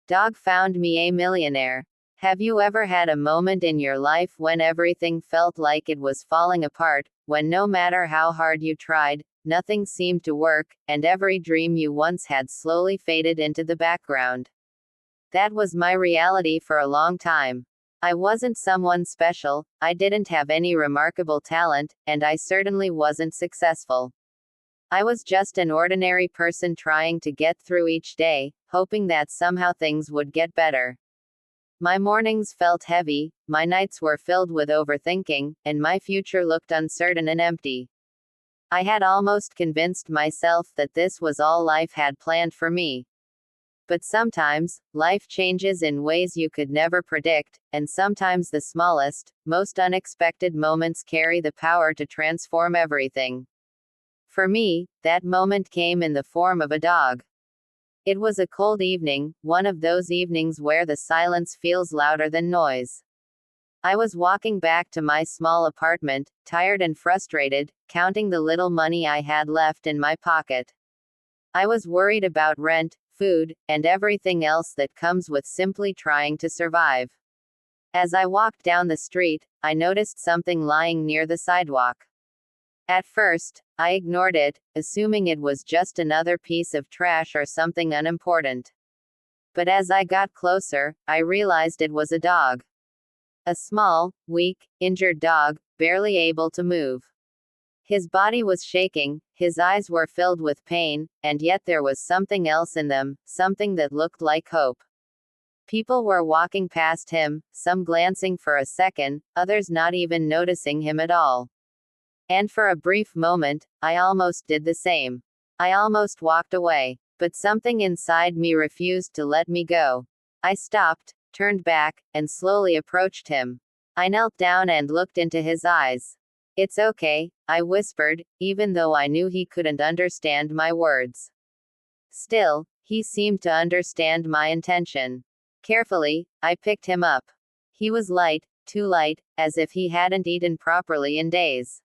Dog found me a millionaire. Have you ever had a moment in your life when everything felt like it was falling apart, when no matter how hard you tried, nothing seemed to work, and every dream you once had slowly faded into the background? That was my reality for a long time. I wasn't someone special, I didn't have any remarkable talent, and I certainly wasn't successful. I was just an ordinary person trying to get through each day, hoping that somehow things would get better. My mornings felt heavy, my nights were filled with overthinking, and my future looked uncertain and empty. I had almost convinced myself that this was all life had planned for me. But sometimes, life changes in ways you could never predict, and sometimes the smallest, most unexpected moments carry the power to transform everything. For me, that moment came in the form of a dog. It was a cold evening, one of those evenings where the silence feels louder than noise. I was walking back to my small apartment, tired and frustrated, counting the little money I had left in my pocket. I was worried about rent, food, and everything else that comes with simply trying to survive. As I walked down the street, I noticed something lying near the sidewalk. At first, I ignored it, assuming it was just another piece of trash or something unimportant. But as I got closer, I realized it was a dog. A small, weak, injured dog, barely able to move. His body was shaking, his eyes were filled with pain, and yet there was something else in them, something that looked like hope. People were walking past him, some glancing for a second, others not even noticing him at all. And for a brief moment, I almost did the same. I almost walked away. But something inside me refused to let me go. I stopped, turned back, and slowly approached him. I knelt down and looked into his eyes. "It's okay," I whispered, even though I knew he couldn't understand my words. Still, he seemed to understand my intention. Carefully, I picked him up. He was light, too light, as if he hadn't eaten properly in days.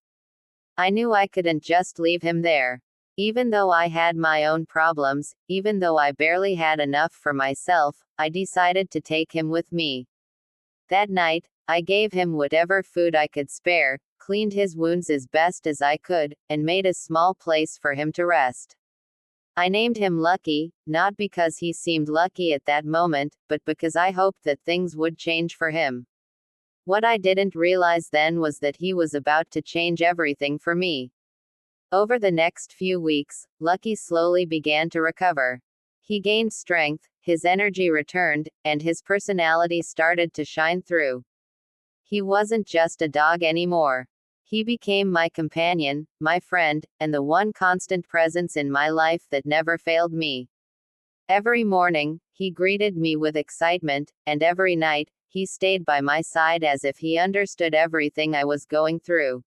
I knew I couldn't just leave him there. Even though I had my own problems, even though I barely had enough for myself, I decided to take him with me. That night, I gave him whatever food I could spare, cleaned his wounds as best as I could, and made a small place for him to rest. I named him Lucky, not because he seemed lucky at that moment, but because I hoped that things would change for him. What I didn't realize then was that he was about to change everything for me. Over the next few weeks, Lucky slowly began to recover. He gained strength, his energy returned, and his personality started to shine through. He wasn't just a dog anymore. He became my companion, my friend, and the one constant presence in my life that never failed me. Every morning, he greeted me with excitement, and every night, he stayed by my side as if he understood everything I was going through.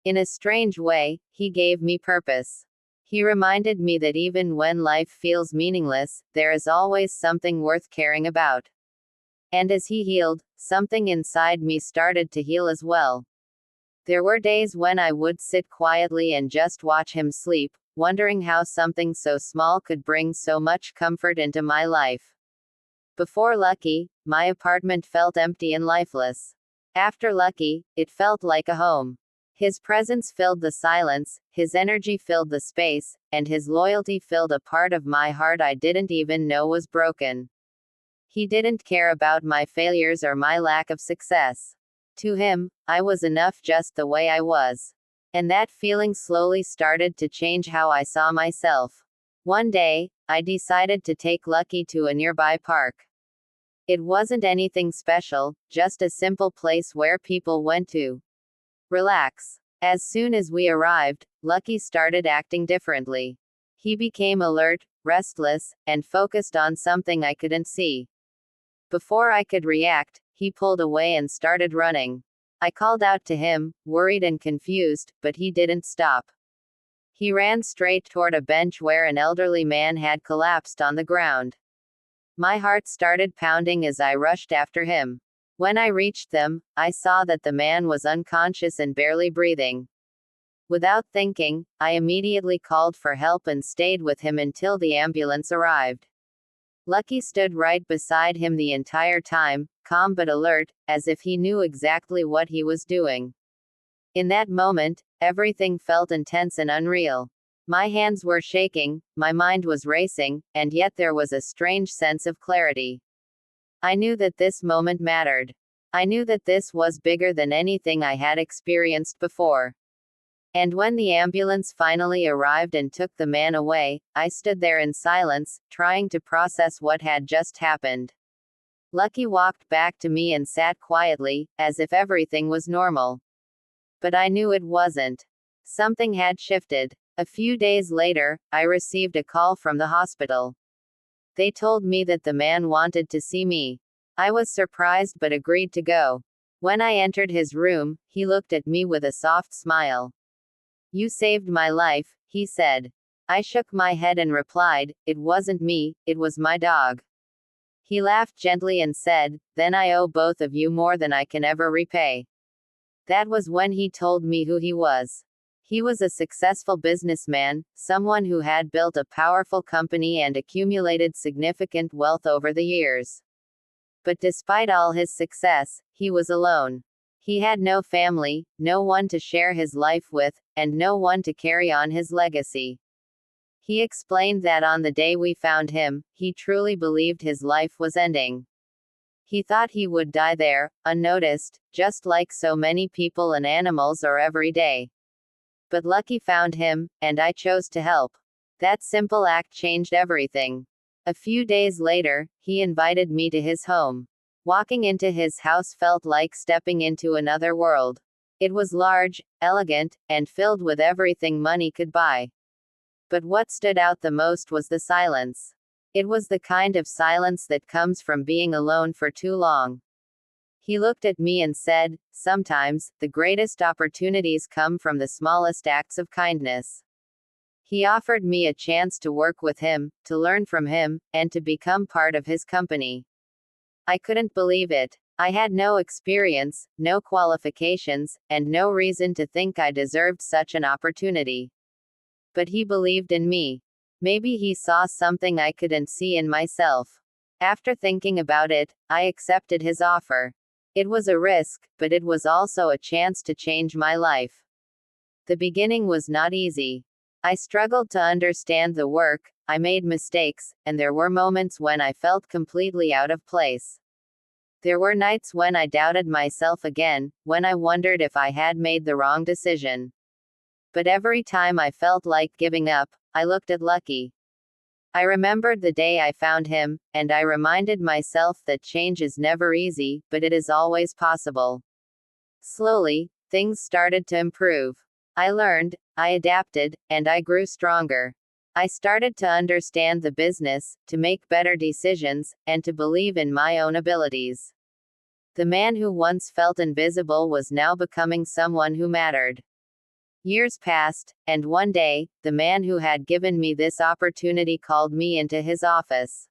In a strange way, he gave me purpose. He reminded me that even when life feels meaningless, there is always something worth caring about. And as he healed, something inside me started to heal as well. There were days when I would sit quietly and just watch him sleep, wondering how something so small could bring so much comfort into my life. Before Lucky, my apartment felt empty and lifeless. After Lucky, it felt like a home. His presence filled the silence, his energy filled the space, and his loyalty filled a part of my heart I didn't even know was broken. He didn't care about my failures or my lack of success. To him, I was enough just the way I was. And that feeling slowly started to change how I saw myself. One day, I decided to take Lucky to a nearby park. It wasn't anything special, just a simple place where people went to relax. As soon as we arrived, Lucky started acting differently. He became alert, restless, and focused on something I couldn't see. Before I could react, he pulled away and started running. I called out to him, worried and confused, but he didn't stop. He ran straight toward a bench where an elderly man had collapsed on the ground. My heart started pounding as I rushed after him. When I reached them, I saw that the man was unconscious and barely breathing. Without thinking, I immediately called for help and stayed with him until the ambulance arrived. Lucky stood right beside him the entire time, calm but alert, as if he knew exactly what he was doing. In that moment, everything felt intense and unreal. My hands were shaking, my mind was racing, and yet there was a strange sense of clarity. I knew that this moment mattered. I knew that this was bigger than anything I had experienced before. And when the ambulance finally arrived and took the man away, I stood there in silence, trying to process what had just happened. Lucky walked back to me and sat quietly, as if everything was normal. But I knew it wasn't. Something had shifted. A few days later, I received a call from the hospital. They told me that the man wanted to see me. I was surprised but agreed to go. When I entered his room, he looked at me with a soft smile. "You saved my life," he said. I shook my head and replied, "It wasn't me, it was my dog." He laughed gently and said, "Then I owe both of you more than I can ever repay." That was when he told me who he was. He was a successful businessman, someone who had built a powerful company and accumulated significant wealth over the years. But despite all his success, he was alone. He had no family, no one to share his life with, and no one to carry on his legacy. He explained that on the day we found him, he truly believed his life was ending. He thought he would die there, unnoticed, just like so many people and animals are every day. But Lucky found him, and I chose to help. That simple act changed everything. A few days later, he invited me to his home. Walking into his house felt like stepping into another world. It was large, elegant, and filled with everything money could buy. But what stood out the most was the silence. It was the kind of silence that comes from being alone for too long. He looked at me and said, "Sometimes, the greatest opportunities come from the smallest acts of kindness." He offered me a chance to work with him, to learn from him, and to become part of his company. I couldn't believe it. I had no experience, no qualifications, and no reason to think I deserved such an opportunity. But he believed in me. Maybe he saw something I couldn't see in myself. After thinking about it, I accepted his offer. It was a risk, but it was also a chance to change my life. The beginning was not easy. I struggled to understand the work, I made mistakes, and there were moments when I felt completely out of place. There were nights when I doubted myself again, when I wondered if I had made the wrong decision. But every time I felt like giving up, I looked at Lucky. I remembered the day I found him, and I reminded myself that change is never easy, but it is always possible. Slowly, things started to improve. I learned, I adapted, and I grew stronger. I started to understand the business, to make better decisions, and to believe in my own abilities. The man who once felt invisible was now becoming someone who mattered. Years passed, and one day, the man who had given me this opportunity called me into his office.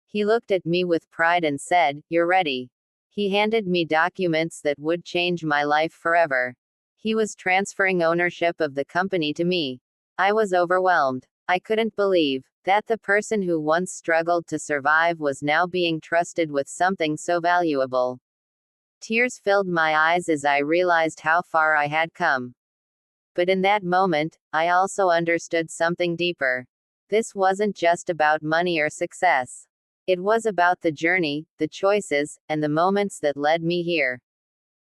He looked at me with pride and said, "You're ready." He handed me documents that would change my life forever. He was transferring ownership of the company to me. I was overwhelmed. I couldn't believe that the person who once struggled to survive was now being trusted with something so valuable. Tears filled my eyes as I realized how far I had come. But in that moment, I also understood something deeper. This wasn't just about money or success. It was about the journey, the choices, and the moments that led me here.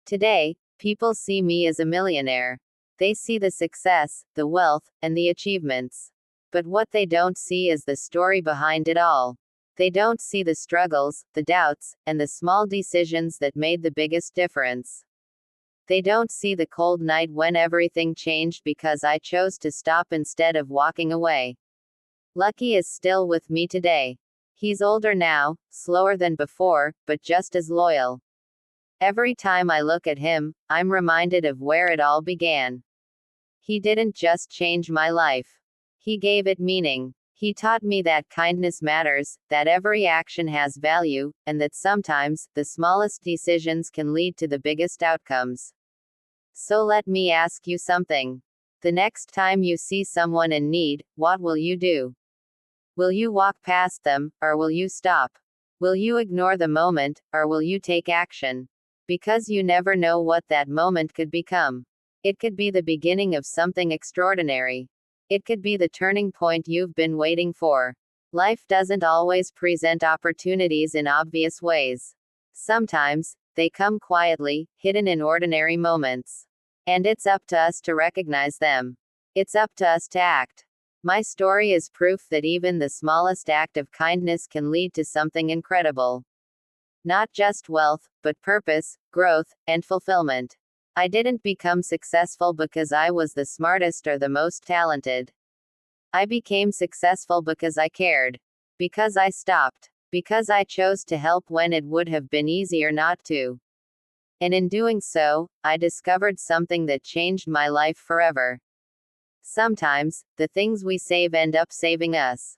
Today, people see me as a millionaire. They see the success, the wealth, and the achievements. But what they don't see is the story behind it all. They don't see the struggles, the doubts, and the small decisions that made the biggest difference. They don't see the cold night when everything changed because I chose to stop instead of walking away. Lucky is still with me today. He's older now, slower than before, but just as loyal. Every time I look at him, I'm reminded of where it all began. He didn't just change my life. He gave it meaning. He taught me that kindness matters, that every action has value, and that sometimes, the smallest decisions can lead to the biggest outcomes. So let me ask you something. The next time you see someone in need, what will you do? Will you walk past them, or will you stop? Will you ignore the moment, or will you take action? Because you never know what that moment could become. It could be the beginning of something extraordinary. It could be the turning point you've been waiting for. Life doesn't always present opportunities in obvious ways. Sometimes, they come quietly, hidden in ordinary moments. And it's up to us to recognize them. It's up to us to act. My story is proof that even the smallest act of kindness can lead to something incredible. Not just wealth, but purpose, growth, and fulfillment. I didn't become successful because I was the smartest or the most talented. I became successful because I cared. Because I stopped. Because I chose to help when it would have been easier not to. And in doing so, I discovered something that changed my life forever. Sometimes, the things we save end up saving us.